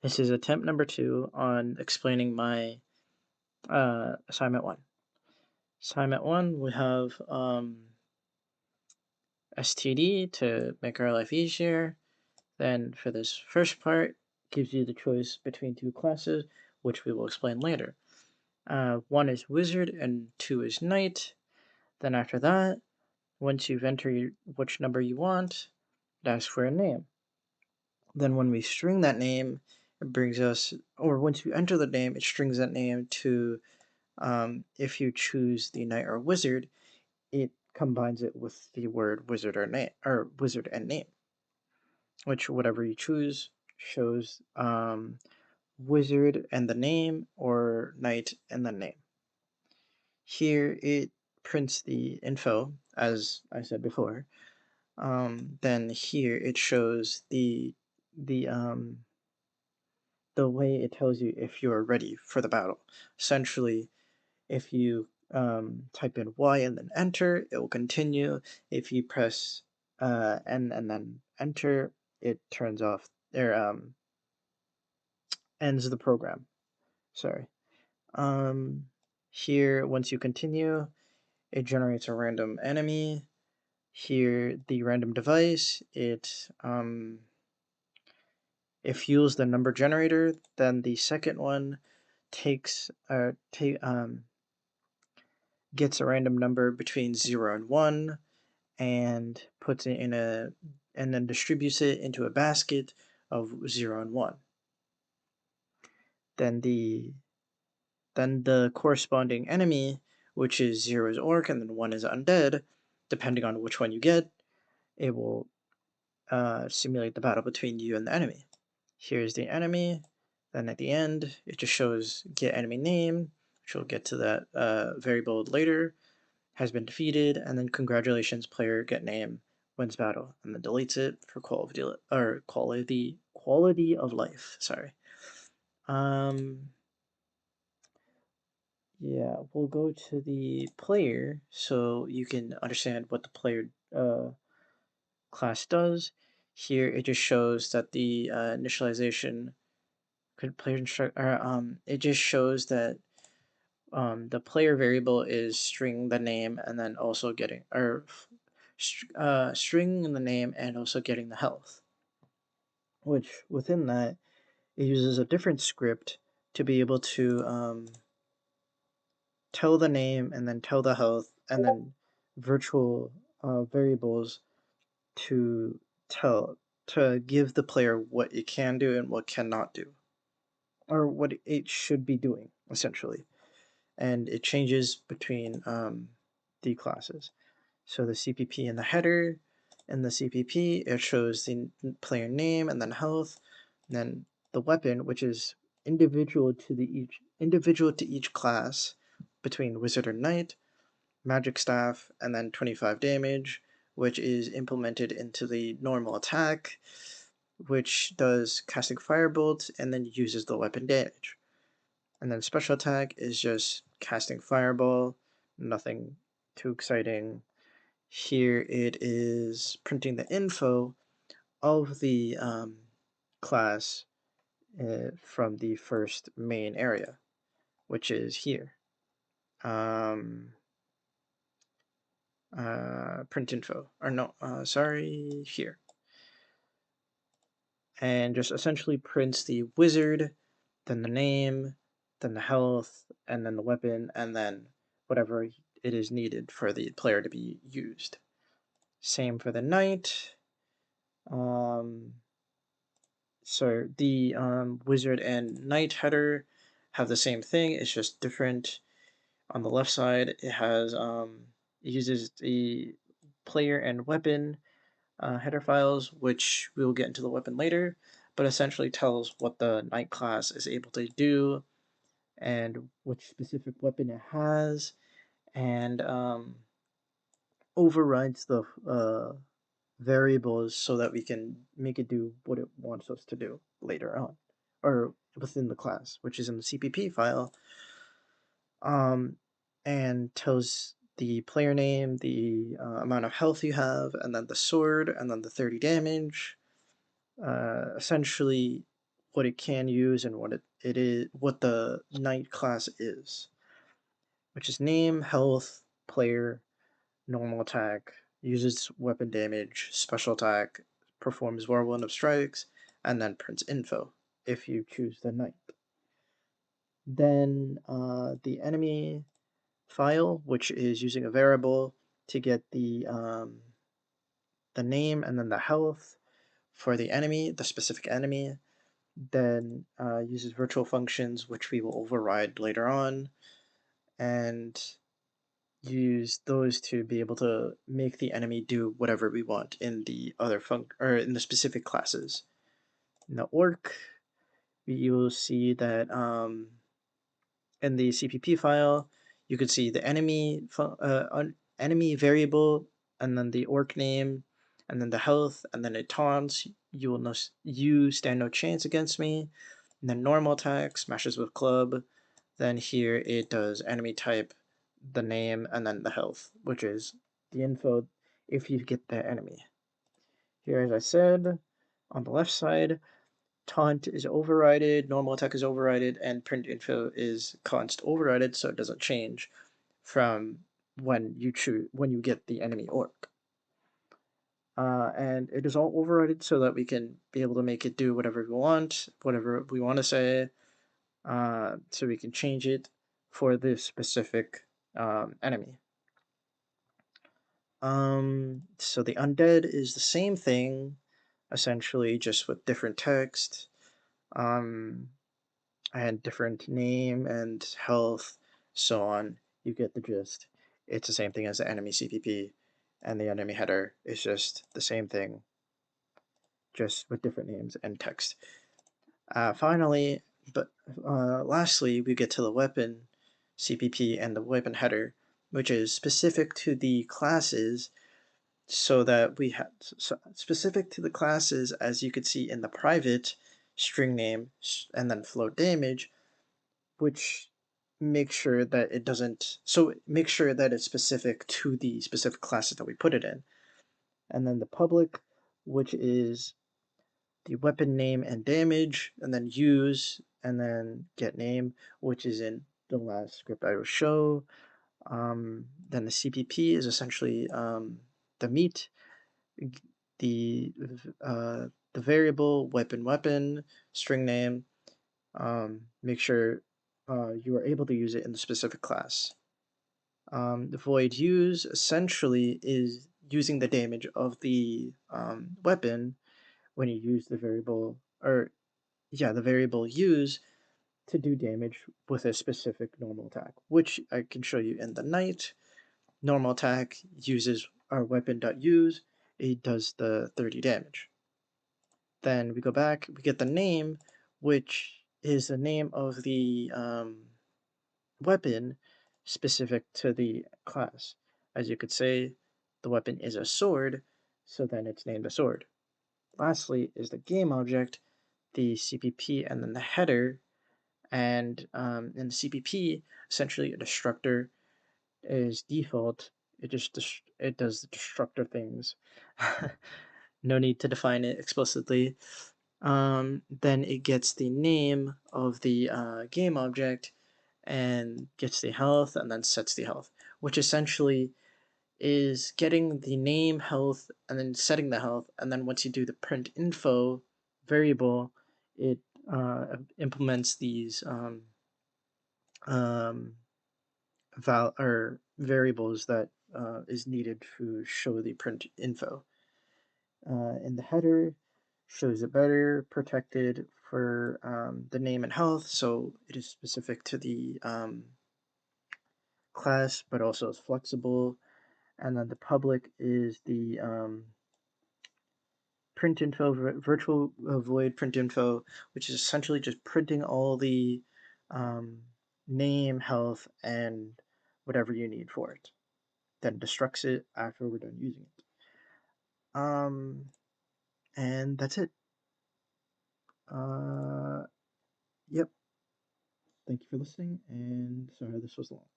This is attempt number 2 on explaining my assignment 1. Assignment 1, we have STD to make our life easier. Then for this first part, gives you the choice between two classes, which we will explain later. 1 is wizard and 2 is knight. Then after that, once you've entered which number you want, it asks for a name. Then when we string that name, it brings us, or once you enter the name, it strings that name to, if you choose the knight or wizard, it combines it with the word wizard or name, or wizard and name, which whatever you choose shows wizard and the name or knight and the name. Here it prints the info, as I said before. Then here it shows the the way it tells you if you are ready for the battle. Essentially, if you type in Y and then enter, it will continue. If you press N and then enter, it turns off or ends the program. Sorry. Here, once you continue, it generates a random enemy. Here, the random device, it fuels the number generator. Then the second one gets a random number between 0 and 1 and puts it in and then distributes it into a basket of 0 and 1. Then the corresponding enemy, which is 0 is orc and then 1 is undead, depending on which one you get, it will simulate the battle between you and the enemy. Here's the enemy. Then at the end, it just shows get enemy name, which we'll get to that variable later, has been defeated, and then congratulations, player get name wins battle, and then deletes it for quality of life. Sorry. Yeah, we'll go to the player so you can understand what the player class does. Here it just shows that the initialization could player instruct or it just shows that the player variable is string the name and then also getting string the name and also getting the health, which within that it uses a different script to be able to tell the name and then tell the health and then virtual variables to give the player what it can do and what cannot do, or what it should be doing essentially. And it changes between the classes. So the CPP in the header, in the CPP, it shows the player name and then health, and then the weapon, which is individual to each class between wizard or knight, magic staff, and then 25 damage, which is implemented into the normal attack, which does casting firebolt and then uses the weapon damage. And then special attack is just casting fireball, nothing too exciting. Here it is printing the info of the class from the first main area, which is here. Print info, or no, sorry, here. And just essentially prints the wizard, then the name, then the health, and then the weapon, and then whatever it is needed for the player to be used. Same for the knight. So the wizard and knight header have the same thing, it's just different. On the left side, it has it uses the player and weapon header files, which we will get into the weapon later, but essentially tells what the knight class is able to do and which specific weapon it has, and overrides the variables so that we can make it do what it wants us to do later on, or within the class, which is in the CPP file, and tells the player name, the amount of health you have, and then the sword, and then the 30 damage. Essentially, what it can use and what it is, what the knight class is, which is name, health, player, normal attack, uses weapon damage, special attack, performs whirlwind of strikes, and then prints info if you choose the knight. Then the enemy file, which is using a variable to get the name and then the health for the enemy, the specific enemy. Then uses virtual functions, which we will override later on, and use those to be able to make the enemy do whatever we want in the other or in the specific classes. In the orc, you will see that in the CPP file, you could see the enemy variable, and then the orc name, and then the health, and then it taunts. You stand no chance against me. And then normal attack smashes with club. Then here it does enemy type, the name, and then the health, which is the info if you get the enemy. Here, as I said, on the left side, taunt is overrided, normal attack is overrided, and print info is const overrided, so it doesn't change from when you get the enemy orc. And it is all overrided so that we can be able to make it do whatever we want to say, so we can change it for this specific enemy. So the undead is the same thing, essentially, just with different text, and different name and health, so on. You get the gist. It's the same thing as the enemy CPP, and the enemy header is just the same thing, just with different names and text. Finally, but lastly, we get to the weapon CPP and the weapon header, which is specific to the classes, so that we have specific to the classes, as you could see in the private string name and then float damage, which make sure that it doesn't, so make sure that it's specific to the specific classes that we put it in. And then the public, which is the weapon name and damage, and then use, and then get name, which is in the last script I will show. Then the CPP is essentially the meat, the the variable weapon string name. Make sure you are able to use it in the specific class. The void use essentially is using the damage of the weapon when you use the variable, or yeah, the variable use to do damage with a specific normal attack, which I can show you in the knight. Normal attack uses our weapon.use, it does the 30 damage. Then we go back, we get the name, which is the name of the weapon specific to the class. As you could say, the weapon is a sword, so then it's named a sword. Lastly is the game object, the CPP, and then the header. And in the CPP, essentially a destructor is default. It does the destructor things. No need to define it explicitly. Then it gets the name of the game object and gets the health and then sets the health, which essentially is getting the name, health, and then setting the health. And then once you do the print info variable, it implements these variables that is needed to show the print info. In the header, shows it better, protected for the name and health, so it is specific to the class, but also is flexible. And then the public is the print info, virtual void print info, which is essentially just printing all the name, health, and whatever you need for it. Then destructs it after we're done using it. And that's it. Yep. Thank you for listening, and sorry this was long.